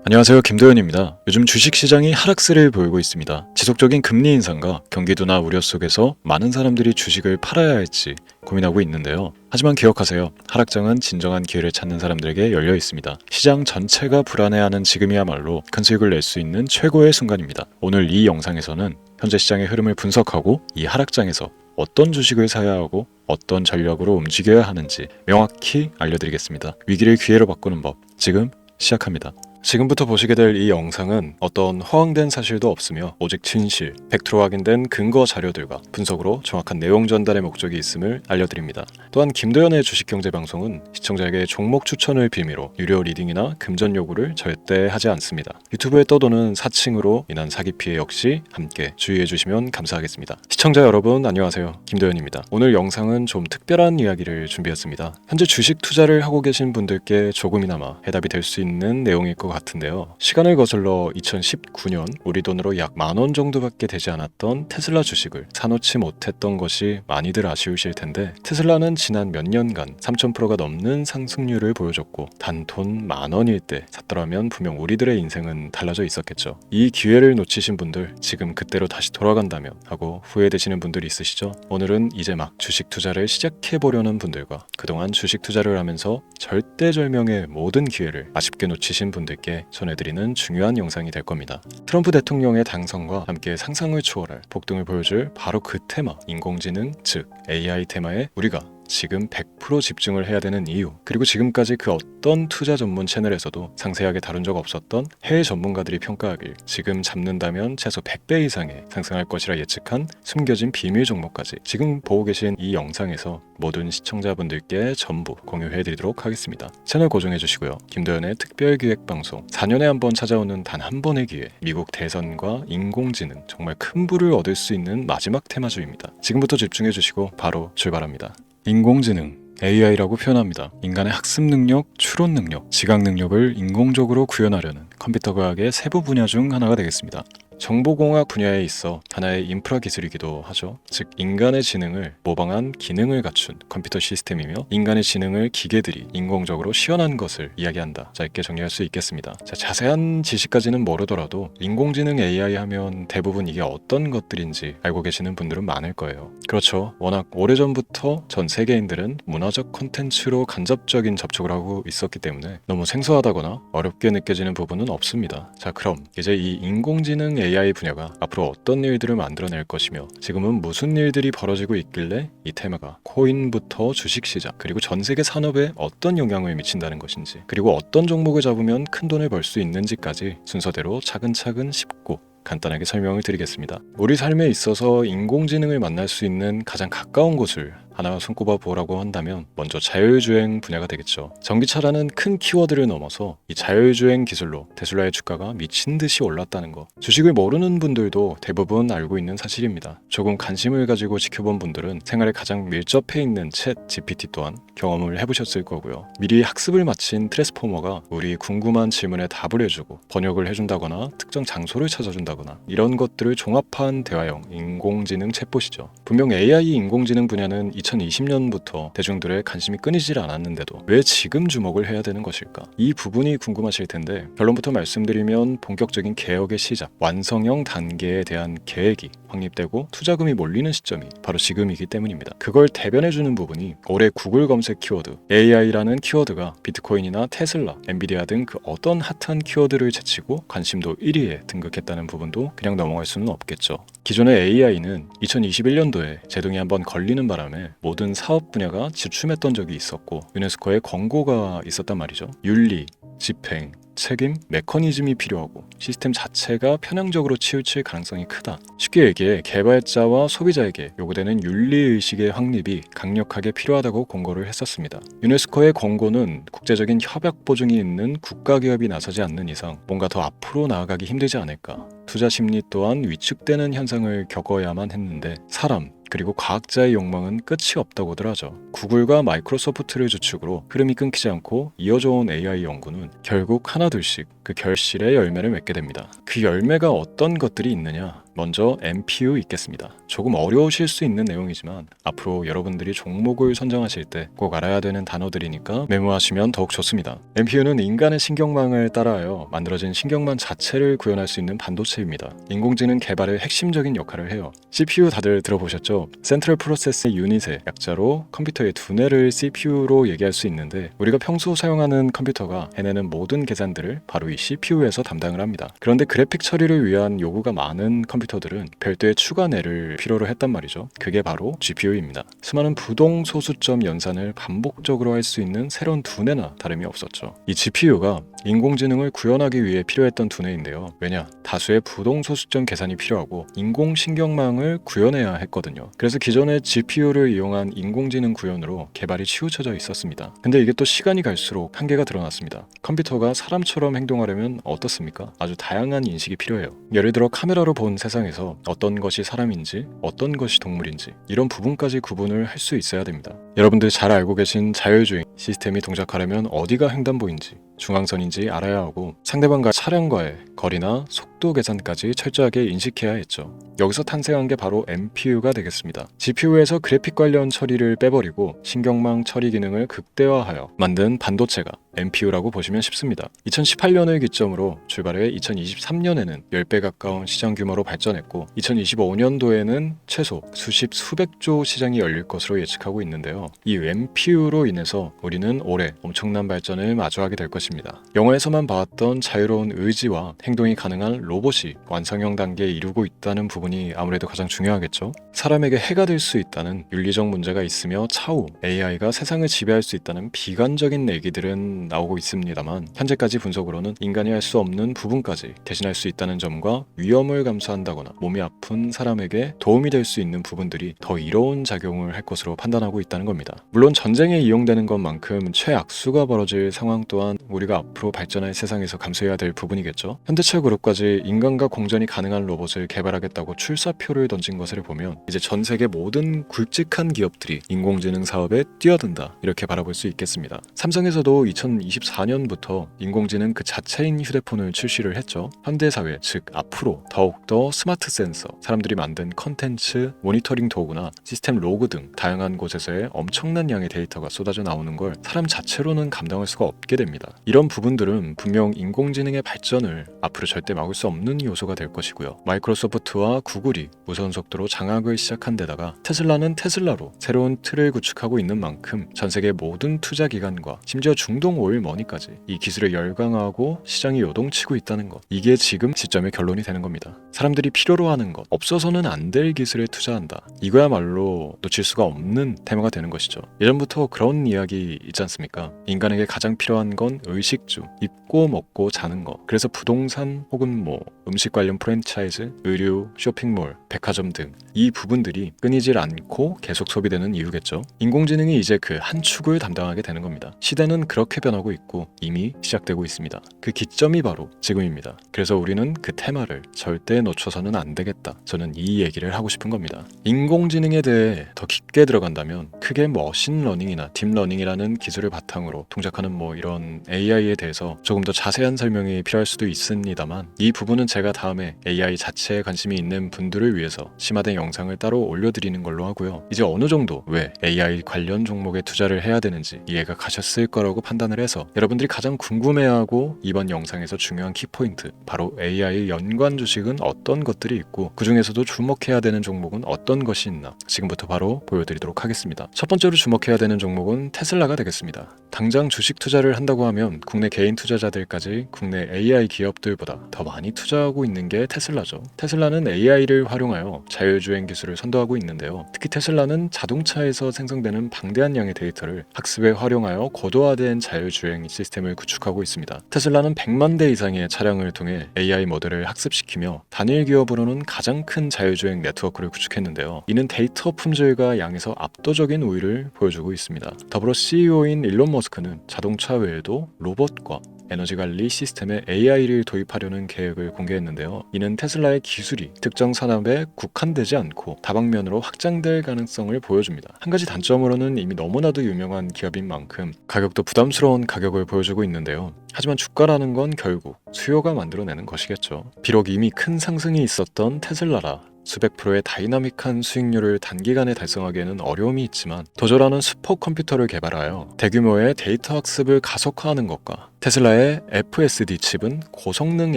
안녕하세요, 김도현입니다. 요즘 주식시장이 하락세를 보이고 있습니다. 지속적인 금리 인상과 경기도나 우려 속에서 많은 사람들이 주식을 팔아야 할지 고민하고 있는데요. 하지만 기억하세요. 하락장은 진정한 기회를 찾는 사람들에게 열려 있습니다. 시장 전체가 불안해하는 지금이야말로 큰 수익을 낼 수 있는 최고의 순간입니다. 오늘 이 영상에서는 현재 시장의 흐름을 분석하고 이 하락장에서 어떤 주식을 사야 하고 어떤 전략으로 움직여야 하는지 명확히 알려드리겠습니다. 위기를 기회로 바꾸는 법, 지금 시작합니다. 지금부터 보시게 될 이 영상은 어떤 허황된 사실도 없으며 오직 진실, 팩트로 확인된 근거 자료들과 분석으로 정확한 내용 전달의 목적이 있음을 알려드립니다. 또한 김도현의 주식경제방송은 시청자에게 종목 추천을 빌미로 유료 리딩이나 금전 요구를 절대 하지 않습니다. 유튜브에 떠도는 사칭으로 인한 사기 피해 역시 함께 주의해 주시면 감사하겠습니다. 시청자 여러분 안녕하세요. 김도현입니다. 오늘 영상은 좀 특별한 이야기를 준비했습니다. 현재 주식 투자를 하고 계신 분들께 조금이나마 해답이 될 수 있는 내용일 것 같은데요. 시간을 거슬러 2019년 우리 돈으로 약 10,000원 정도밖에 되지 않았던 테슬라 주식을 사놓지 못했던 것이 많이들 아쉬우실 텐데, 테슬라는 지난 몇 년간 3000%가 넘는 상승률을 보여줬고 단 돈 10,000원일 때 샀더라면 분명 우리들의 인생은 달라져 있었겠죠. 이 기회를 놓치신 분들, 지금 그때로 다시 돌아간다면 하고 후회되시는 분들이 있으시죠? 오늘은 이제 막 주식 투자를 시작해보려는 분들과 그동안 주식 투자를 하면서 절대절명의 모든 기회를 아쉽게 놓치신 분들께 전해드리는 중요한 영상이 될 겁니다. 트럼프 대통령의 당선과 함께 상상을 초월할 폭등을 보여줄 바로 그 테마, 인공지능, 즉 AI 테마에 우리가 지금 100% 집중을 해야 되는 이유, 그리고 지금까지 그 어떤 투자 전문 채널에서도 상세하게 다룬 적 없었던 해외 전문가들이 평가하길 지금 잡는다면 최소 100배 이상의 상승할 것이라 예측한 숨겨진 비밀 종목까지 지금 보고 계신 이 영상에서 모든 시청자분들께 전부 공유해드리도록 하겠습니다. 채널 고정해주시고요. 김도현의 특별기획방송, 4년에 한 번 찾아오는 단 한 번의 기회, 미국 대선과 인공지능, 정말 큰 부를 얻을 수 있는 마지막 테마주입니다. 지금부터 집중해주시고 바로 출발합니다. 인공지능, AI라고 표현합니다. 인간의 학습 능력, 추론 능력, 지각 능력을 인공적으로 구현하려는 컴퓨터 과학의 세부 분야 중 하나가 되겠습니다. 정보공학 분야에 있어 하나의 인프라 기술이기도 하죠. 즉 인간의 지능을 모방한 기능을 갖춘 컴퓨터 시스템이며, 인간의 지능을 기계들이 인공적으로 시연한 것을 이야기한다. 짧게 정리할 수 있겠습니다. 자세한 지식까지는 모르더라도 인공지능 AI 하면 대부분 이게 어떤 것들인지 알고 계시는 분들은 많을 거예요. 그렇죠. 워낙 오래전부터 전 세계인들은 문화적 콘텐츠로 간접적인 접촉을 하고 있었기 때문에 너무 생소하다거나 어렵게 느껴지는 부분은 없습니다. 자, 그럼 이제 이 인공지능 AI 분야가 앞으로 어떤 일들을 만들어낼 것이며 지금은 무슨 일들이 벌어지고 있길래 이 테마가 코인부터 주식시장 그리고 전 세계 산업에 어떤 영향을 미친다는 것인지, 그리고 어떤 종목을 잡으면 큰 돈을 벌 수 있는지까지 순서대로 차근차근 쉽고 간단하게 설명을 드리겠습니다. 우리 삶에 있어서 인공지능을 만날 수 있는 가장 가까운 곳을 하나 손꼽아 보라고 한다면 먼저 자율주행 분야가 되겠죠. 전기차라는 큰 키워드를 넘어서 이 자율주행 기술로 테슬라의 주가가 미친 듯이 올랐다는 거, 주식을 모르는 분들도 대부분 알고 있는 사실입니다. 조금 관심을 가지고 지켜본 분들은 생활에 가장 밀접해 있는 챗 GPT 또한 경험을 해보셨을 거고요. 미리 학습을 마친 트랜스포머가 우리 궁금한 질문에 답을 해주고 번역을 해준다거나 특정 장소를 찾아준다거나 이런 것들을 종합한 대화형 인공지능 챗봇이죠. 분명 AI 인공지능 분야는 2020년부터 대중들의 관심이 끊이질 않았는데도 왜 지금 주목을 해야 되는 것일까? 이 부분이 궁금하실 텐데, 결론부터 말씀드리면 본격적인 개혁의 시작, 완성형 단계에 대한 계획이 확립되고 투자금이 몰리는 시점이 바로 지금이기 때문입니다. 그걸 대변해주는 부분이 올해 구글 검색 키워드 AI라는 키워드가 비트코인이나 테슬라, 엔비디아 등 그 어떤 핫한 키워드를 제치고 관심도 1위에 등극했다는 부분도 그냥 넘어갈 수는 없겠죠. 기존의 AI는 2021년도에 제동이 한번 걸리는 바람에 모든 사업 분야가 주춤했던 적이 있었고 유네스코의 권고가 있었단 말이죠. 윤리, 집행, 책임, 메커니즘이 필요하고 시스템 자체가 편향적으로 치우칠 가능성이 크다. 쉽게 얘기해 개발자와 소비자에게 요구되는 윤리의식의 확립이 강력하게 필요하다고 권고를 했었습니다. 유네스코의 권고는 국제적인 협약 보증이 있는 국가기업이 나서지 않는 이상 뭔가 더 앞으로 나아가기 힘들지 않을까. 투자 심리 또한 위축되는 현상을 겪어야만 했는데 사람, 그리고 과학자의 욕망은 끝이 없다고들 하죠. 구글과 마이크로소프트를 주축으로 흐름이 끊기지 않고 이어져온 AI 연구는 결국 하나둘씩 그 결실의 열매를 맺게 됩니다. 그 열매가 어떤 것들이 있느냐? 먼저 MPU 있겠습니다. 조금 어려우실 수 있는 내용이지만 앞으로 여러분들이 종목을 선정하실 때 꼭 알아야 되는 단어들이니까 메모하시면 더욱 좋습니다. MPU는 인간의 신경망을 따라하여 만들어진 신경망 자체를 구현할 수 있는 반도체입니다. 인공지능 개발의 핵심적인 역할을 해요. CPU 다들 들어보셨죠? 센트럴 프로세스 유닛의 약자로 컴퓨터의 두뇌를 CPU로 얘기할 수 있는데, 우리가 평소 사용하는 컴퓨터가 해내는 모든 계산들을 바로 이 CPU에서 담당을 합니다. 그런데 그래픽 처리를 위한 요구가 많은 컴퓨터들은 별도의 추가 뇌를 필요로 했단 말이죠. 그게 바로 GPU입니다. 수많은 부동 소수점 연산을 반복적으로 할 수 있는 새로운 두뇌나 다름이 없었죠. 이 GPU가 인공지능을 구현하기 위해 필요했던 두뇌인데요. 왜냐? 다수의 부동 소수점 계산이 필요하고 인공신경망을 구현해야 했거든요. 그래서 기존의 GPU를 이용한 인공지능 구현으로 개발이 치우쳐져 있었습니다. 근데 이게 또 시간이 갈수록 한계가 드러났습니다. 컴퓨터가 사람처럼 행동하려면 어떻습니까? 아주 다양한 인식이 필요해요. 예를 들어 카메라로 본 세상에서 어떤 것이 사람인지 어떤 것이 동물인지 이런 부분까지 구분을 할 수 있어야 됩니다. 여러분들 잘 알고 계신 자율주행 시스템이 동작하려면 어디가 횡단보인지 중앙선인지 알아야 하고, 상대방과 차량과의 거리나 속도 계산까지 철저하게 인식해야 했죠. 여기서 탄생한 게 바로 MPU가 되겠습니다. GPU에서 그래픽 관련 처리를 빼버리고 신경망 처리 기능을 극대화하여 만든 반도체가 MPU라고 보시면 쉽습니다. 2018년을 기점으로 출발해 2023년에는 10배 가까운 시장 규모로 발전했고, 2025년도에는 최소 수백조 시장이 열릴 것으로 예측하고 있는데요. 이 MPU로 인해서 우리는 올해 엄청난 발전을 마주하게 될 것입니다. 영화에서만 봤던 자유로운 의지와 행동이 가능한 로봇이 완성형 단계에 이르고 있다는 부분이 아무래도 가장 중요하겠죠. 사람에게 해가 될 수 있다는 윤리적 문제가 있으며 차후 AI가 세상을 지배할 수 있다는 비관적인 얘기들은 나오고 있습니다만, 현재까지 분석으로는 인간이 할 수 없는 부분까지 대신할 수 있다는 점과 위험을 감수한다거나 몸이 아픈 사람에게 도움이 될 수 있는 부분들이 더 이로운 작용을 할 것으로 판단하고 있다는 겁니다. 물론 전쟁에 이용되는 것만큼 최악수가 벌어질 상황 또한 우리가 앞으로 발전할 세상에서 감수해야 될 부분이겠죠. 현대차 그룹까지 인간과 공전이 가능한 로봇을 개발하겠다고 출사표를 던진 것을 보면 이제 전 세계 모든 굵직한 기업들이 인공지능 사업에 뛰어든다, 이렇게 바라볼 수 있겠습니다. 삼성에서도 2024년부터 인공지능 그 자체인 휴대폰을 출시를 했죠. 현대사회, 즉 앞으로 더욱더 스마트 센서, 사람들이 만든 컨텐츠, 모니터링 도구나 시스템 로그 등 다양한 곳에서의 엄청난 양의 데이터가 쏟아져 나오는 걸 사람 자체로는 감당할 수가 없게 됩니다. 이런 부분들은 분명 인공지능의 발전을 앞으로 절대 막을 수 없는 요소가 될 것이고요. 마이크로소프트와 구글이 무선 속도로 장악을 시작한 데다가 테슬라는 테슬라로 새로운 틀을 구축하고 있는 만큼 전 세계 모든 투자 기관과 심지어 중동 오일 머니까지 이 기술에 열광하고 시장이 요동치고 있다는 것, 이게 지금 시점의 결론이 되는 겁니다. 사람들이 필요로 하는 것, 없어서는 안 될 기술에 투자한다, 이거야말로 놓칠 수가 없는 테마가 되는 것이죠. 예전부터 그런 이야기 있지 않습니까? 인간에게 가장 필요한 건 의식주, 입고 먹고 자는 것. 그래서 부동산 혹은 음식 관련 프랜차이즈, 의류, 쇼핑몰, 백화점 등 이 부분들이 끊이질 않고 계속 소비되는 이유겠죠. 인공지능이 이제 그 한 축을 담당하게 되는 겁니다. 시대는 그렇게 변하고 있고 이미 시작되고 있습니다. 그 기점이 바로 지금입니다. 그래서 우리는 그 테마를 절대 놓쳐서는 안 되겠다, 저는 이 얘기를 하고 싶은 겁니다. 인공지능에 대해 더 깊게 들어간다면 크게 머신러닝이나 딥러닝이라는 기술을 바탕으로 동작하는 이런 AI에 대해서 조금 더 자세한 설명이 필요할 수도 있습니다만, 이 부분은 제가 다음에 AI 자체에 관심이 있는 분들을 위해서 심화된 영상을 따로 올려드리는 걸로 하고요. 이제 어느 정도 왜 AI 관련 종목에 투자를 해야 되는지 이해가 가셨을 거라고 판단을 해서, 여러분들이 가장 궁금해하고 이번 영상에서 중요한 키포인트, 바로 AI 연관 주식은 어떤 것들이 있고 그 중에서도 주목해야 되는 종목은 어떤 것이 있나 지금부터 바로 보여드리도록 하겠습니다. 첫 번째로 주목해야 되는 종목은 테슬라가 되겠습니다. 당장 주식 투자를 한다고 하면 국내 개인 투자자들까지 국내 AI 기업들보다 더 많이 투자하고 있는 게 테슬라죠. 테슬라는 AI를 활용하여 자율주행 기술을 선도하고 있는데요. 특히 테슬라는 자동차에서 생성되는 방대한 양의 데이터를 학습에 활용하여 고도화된 자율주행 시스템을 구축하고 있습니다. 테슬라는 100만 대 이상의 차량을 통해 AI 모델을 학습시키며 단일 기업으로는 가장 큰 자율주행 네트워크를 구축했는데요. 이는 데이터 품질과 양에서 압도적인 우위를 보여주고 있습니다. 더불어 CEO인 일론 머스크는 자동차 외에도 로봇과 에너지 관리 시스템에 AI를 도입하려는 계획을 공개했는데요. 이는 테슬라의 기술이 특정 산업에 국한되지 않고 다방면으로 확장될 가능성을 보여줍니다. 한 가지 단점으로는 이미 너무나도 유명한 기업인 만큼 가격도 부담스러운 가격을 보여주고 있는데요. 하지만 주가라는 건 결국 수요가 만들어내는 것이겠죠. 비록 이미 큰 상승이 있었던 테슬라라 수백 프로의 다이나믹한 수익률을 단기간에 달성하기에는 어려움이 있지만 도저라는 슈퍼컴퓨터를 개발하여 대규모의 데이터 학습을 가속화하는 것과 테슬라의 FSD 칩은 고성능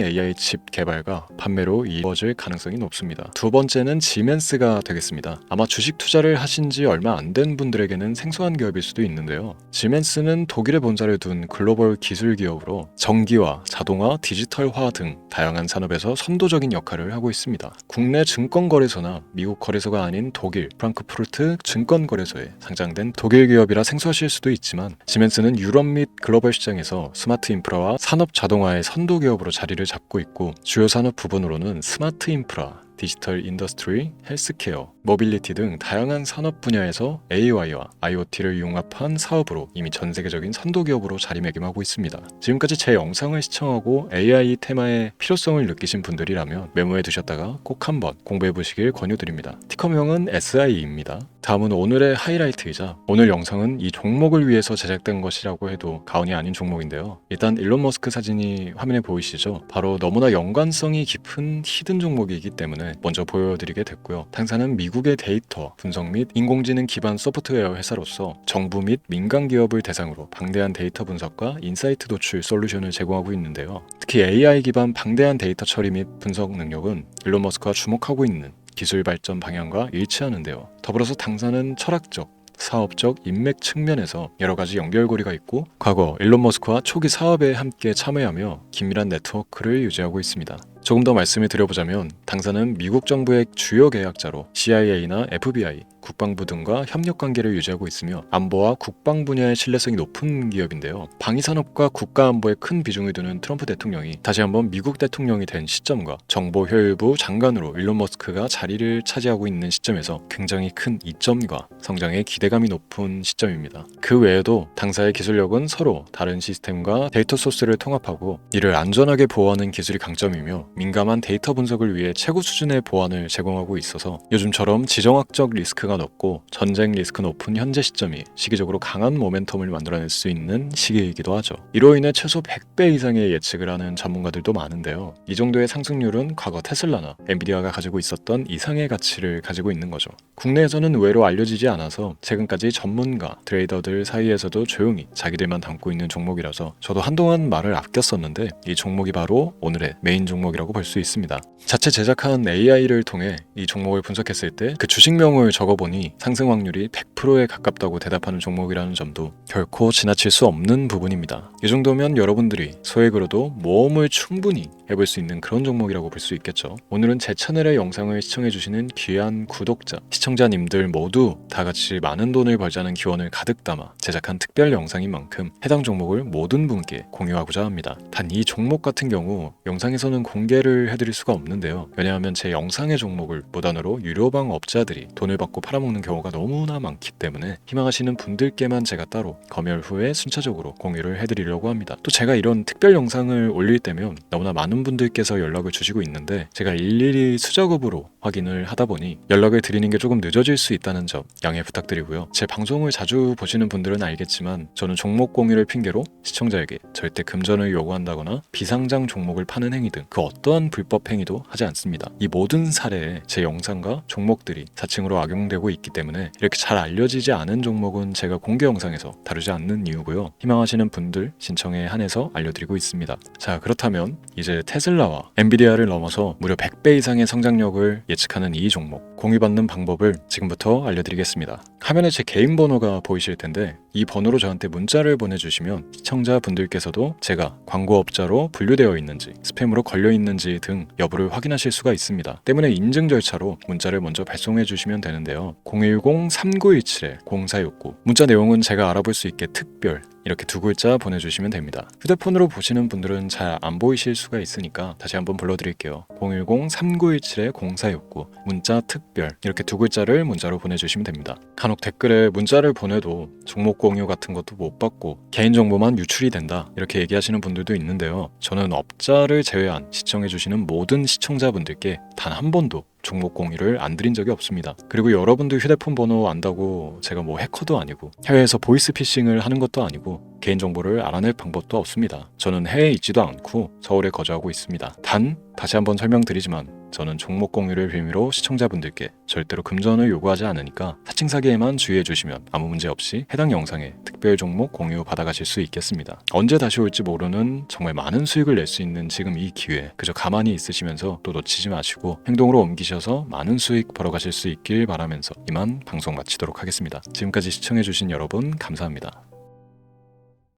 AI 칩 개발과 판매로 이루어질 가능성이 높습니다. 두 번째는 지멘스가 되겠습니다. 아마 주식 투자를 하신 지 얼마 안 된 분들에게는 생소한 기업일 수도 있는데요. 지멘스는 독일에 본사를 둔 글로벌 기술 기업으로 전기화, 자동화, 디지털화 등 다양한 산업에서 선도적인 역할을 하고 있습니다. 국내 증권거래소나 미국 거래소가 아닌 독일 프랑크푸르트 증권거래소에 상장된 독일 기업이라 생소하실 수도 있지만 지멘스는 유럽 및 글로벌 시장에서 스마트 인프라와 산업 자동화의 선도 기업으로 자리를 잡고 있고 주요 산업 부분으로는 스마트 인프라, 디지털 인더스트리, 헬스케어, 모빌리티 등 다양한 산업 분야에서 AI와 IoT를 융합한 사업으로 이미 전 세계적인 선도 기업으로 자리매김하고 있습니다. 지금까지 제 영상을 시청하고 AI 테마의 필요성을 느끼신 분들이라면 메모해 두셨다가 꼭 한번 공부해 보시길 권유드립니다. 티커명은 SI입니다. 다음은 오늘의 하이라이트이자 오늘 영상은 이 종목을 위해서 제작된 것이라고 해도 과언이 아닌 종목인데요. 일단 일론 머스크 사진이 화면에 보이시죠? 바로 너무나 연관성이 깊은 히든 종목이기 때문에 먼저 보여드리게 됐고요. 당사는 미국의 데이터 분석 및 인공지능 기반 소프트웨어 회사로서 정부 및 민간 기업을 대상으로 방대한 데이터 분석과 인사이트 도출 솔루션을 제공하고 있는데요. 특히 AI 기반 방대한 데이터 처리 및 분석 능력은 일론 머스크가 주목하고 있는 기술 발전 방향과 일치하는데요. 더불어서 당사는 철학적, 사업적, 인맥 측면에서 여러 가지 연결고리가 있고 과거 일론 머스크와 초기 사업에 함께 참여하며 긴밀한 네트워크를 유지하고 있습니다. 조금 더 말씀을 드려보자면 당사는 미국 정부의 주요 계약자로 CIA나 FBI, 국방부 등과 협력관계를 유지하고 있으며 안보와 국방 분야의 신뢰성이 높은 기업인데요. 방위산업과 국가안보에 큰 비중을 두는 트럼프 대통령이 다시 한번 미국 대통령이 된 시점과 정보효율부 장관으로 일론 머스크가 자리를 차지하고 있는 시점에서 굉장히 큰 이점과 성장에 기대감이 높은 시점입니다. 그 외에도 당사의 기술력은 서로 다른 시스템과 데이터 소스를 통합하고 이를 안전하게 보호하는 기술이 강점이며 민감한 데이터 분석을 위해 최고 수준의 보안을 제공하고 있어서 요즘처럼 지정학적 리스크가 높고 전쟁 리스크 높은 현재 시점이 시기적으로 강한 모멘텀을 만들어낼 수 있는 시기이기도 하죠. 이로 인해 최소 100배 이상의 예측을 하는 전문가들도 많은데요. 이 정도의 상승률은 과거 테슬라나 엔비디아가 가지고 있었던 이상의 가치를 가지고 있는 거죠. 국내에서는 의외로 알려지지 않아서 최근까지 전문가, 트레이더들 사이에서도 조용히 자기들만 담고 있는 종목이라서 저도 한동안 말을 아꼈었는데 이 종목이 바로 오늘의 메인 종목이라고 볼 수 있습니다. 자체 제작한 AI를 통해 이 종목을 분석했을 때 그 주식명을 적어보니 상승 확률이 100%에 가깝다고 대답하는 종목이라는 점도 결코 지나칠 수 없는 부분입니다. 이 정도면 여러분들이 소액으로도 모험을 충분히 해볼 수 있는 그런 종목이라고 볼 수 있겠죠. 오늘은 제 채널의 영상을 시청해주시는 귀한 구독자, 시청자님들 모두 다 같이 많은 돈을 벌자는 기원을 가득 담아 제작한 특별 영상인 만큼 해당 종목을 모든 분께 공유하고자 합니다. 단 이 종목 같은 경우 영상에서는 공개를 해드릴 수가 없는데요. 왜냐하면 제 영상의 종목을 무단으로 유료방 업자들이 돈을 받고 팔아먹는 경우가 너무나 많기 때문에 희망하시는 분들께만 제가 따로 검열 후에 순차적으로 공유를 해드리려고 합니다. 또 제가 이런 특별 영상을 올릴 때면 너무나 많은 분들께서 연락을 주시고 있는데 제가 일일이 수작업으로 확인을 하다 보니 연락을 드리는 게 조금 늦어질 수 있다는 점 양해 부탁드리고요. 제 방송을 자주 보시는 분들은 알겠지만 저는 종목 공유를 핑계로 시청자에게 절대 금전을 요구한다거나 비상장 종목을 파는 행위 등 그 어떠한 불법 행위도 하지 않습니다. 이 모든 사례에 제 영상과 종목들이 사칭으로 악용되고 있기 때문에 이렇게 잘 알려지지 않은 종목은 제가 공개 영상에서 다루지 않는 이유고요. 희망하시는 분들 신청에 한해서 알려드리고 있습니다. 자, 그렇다면 이제 테슬라와 엔비디아를 넘어서 무려 100배 이상의 성장력을 예측하는 이 종목 공유받는 방법을 지금부터 알려드리겠습니다. 화면에 제 개인 번호가 보이실 텐데 이 번호로 저한테 문자를 보내주시면 시청자분들께서도 제가 광고업자로 분류되어 있는지 스팸으로 걸려 있는지 등 여부를 확인하실 수가 있습니다. 때문에 인증 절차로 문자를 먼저 발송해 주시면 되는데요. 010-3917-0469 문자 내용은 제가 알아볼 수 있게 특별 이렇게 두 글자 보내주시면 됩니다. 휴대폰으로 보시는 분들은 잘 안 보이실 수가 있으니까 다시 한번 불러드릴게요. 010-3917-0469 문자 특별 이렇게 두 글자를 문자로 보내주시면 됩니다. 간혹 댓글에 문자를 보내도 종목 공유 같은 것도 못 받고 개인정보만 유출이 된다 이렇게 얘기하시는 분들도 있는데요. 저는 업자를 제외한 시청해주시는 모든 시청자분들께 단 한 번도 종목 공유를 안 드린 적이 없습니다. 그리고 여러분들 휴대폰 번호 안다고 제가 뭐 해커도 아니고 해외에서 보이스피싱을 하는 것도 아니고 개인정보를 알아낼 방법도 없습니다. 저는 해외에 있지도 않고 서울에 거주하고 있습니다. 단 다시 한번 설명드리지만 저는 종목 공유를 빌미로 시청자분들께 절대로 금전을 요구하지 않으니까 사칭 사기에만 주의해 주시면 아무 문제 없이 해당 영상에 특별 종목 공유 받아가실 수 있겠습니다. 언제 다시 올지 모르는 정말 많은 수익을 낼 수 있는 지금 이 기회 그저 가만히 있으시면서 또 놓치지 마시고 행동으로 옮기셔서 많은 수익 벌어가실 수 있길 바라면서 이만 방송 마치도록 하겠습니다. 지금까지 시청해 주신 여러분 감사합니다.